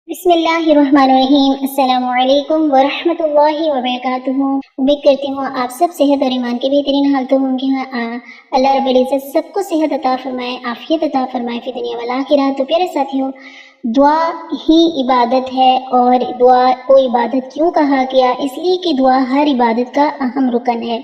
بسم اللہ الرحمن الرحیم۔ السلام علیکم ورحمۃ اللہ وبرکاتہ۔ امید کرتی ہوں آپ سب صحت اور ایمان کے بہترین حالتوں ہوں گے۔ اللہ رب العزت سب کو صحت عطا فرمائے، عافیت عطا فرمائے فی دنیا والآخرہ۔ تو پیارے ساتھیوں، دعا ہی عبادت ہے، اور دعا کو عبادت کیوں کہا گیا؟ اس لیے کہ دعا ہر عبادت کا اہم رکن ہے۔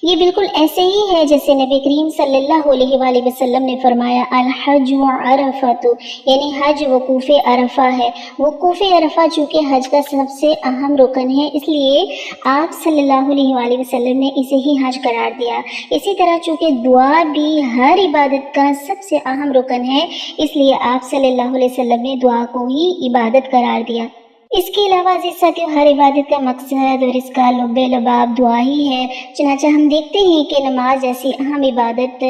یہ بالکل ایسے ہی ہے جیسے نبی کریم صلی اللہ علیہ وآلہ وسلم نے فرمایا الحج عرفۃ، یعنی حج وقوف عرفہ ہے۔ وقوف عرفہ چونکہ حج کا سب سے اہم رکن ہے، اس لیے آپ صلی اللہ علیہ وآلہ وسلم نے اسے ہی حج قرار دیا۔ اسی طرح چونکہ دعا بھی ہر عبادت کا سب سے اہم رکن ہے، اس لیے آپ صلی اللہ علیہ وسلم نے دعا کو ہی عبادت قرار دیا۔ اس کے علاوہ عزیز ساتھیوں، ہر عبادت کا مقصد اور اس کا لب لباب دعا ہی ہے۔ چنانچہ ہم دیکھتے ہیں کہ نماز جیسی اہم عبادت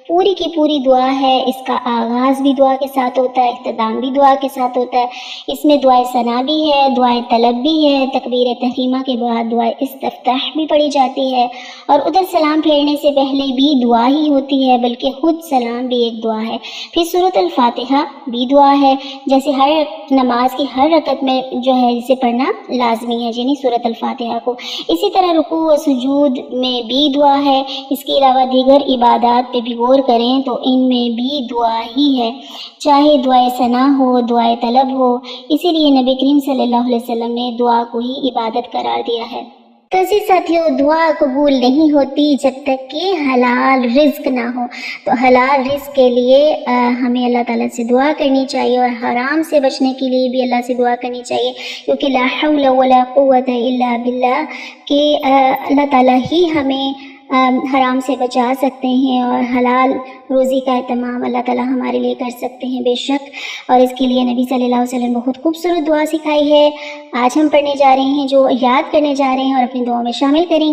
پوری کی پوری دعا ہے۔ اس کا آغاز بھی دعا کے ساتھ ہوتا ہے، اختتام بھی دعا کے ساتھ ہوتا ہے۔ اس میں دعائے ثنا بھی ہے، دعائے طلب بھی ہے، تکبیر تحریمہ کے بعد دعائے استفتاح بھی پڑھی جاتی ہے، اور ادھر سلام پھیرنے سے پہلے بھی دعا ہی ہوتی ہے، بلکہ خود سلام بھی ایک دعا ہے۔ پھر سورۃ الفاتحہ بھی دعا ہے، جیسے ہر نماز کی ہر رکعت میں جو ہے اسے پڑھنا لازمی ہے، یعنی سورۃ الفاتحہ کو۔ اسی طرح رکوع و سجود میں بھی دعا ہے۔ اس کے علاوہ دیگر عبادات پہ بھی غور کریں تو ان میں بھی دعا ہی ہے، چاہے دعائے ثنا ہو، دعائے طلب ہو۔ اسی لیے نبی کریم صلی اللہ علیہ وسلم نے دعا کو ہی عبادت قرار دیا ہے۔ تو عزیز ساتھیوں، دعا قبول نہیں ہوتی جب تک کہ حلال رزق نہ ہو۔ تو حلال رزق کے لیے ہمیں اللہ تعالیٰ سے دعا کرنی چاہیے، اور حرام سے بچنے کے لیے بھی اللہ سے دعا کرنی چاہیے، کیونکہ لا حول ولا قوت الا باللہ کہ اللہ تعالیٰ ہی ہمیں حرام سے بچا سکتے ہیں، اور حلال روزی کا اہتمام اللہ تعالیٰ ہمارے لیے کر سکتے ہیں بے شک۔ اور اس کے لیے نبی صلی اللہ علیہ وسلم نے بہت خوبصورت دعا سکھائی ہے، آج ہم پڑھنے جا رہے ہیں، جو یاد کرنے جا رہے ہیں اور اپنی دعاؤں میں شامل کریں گے۔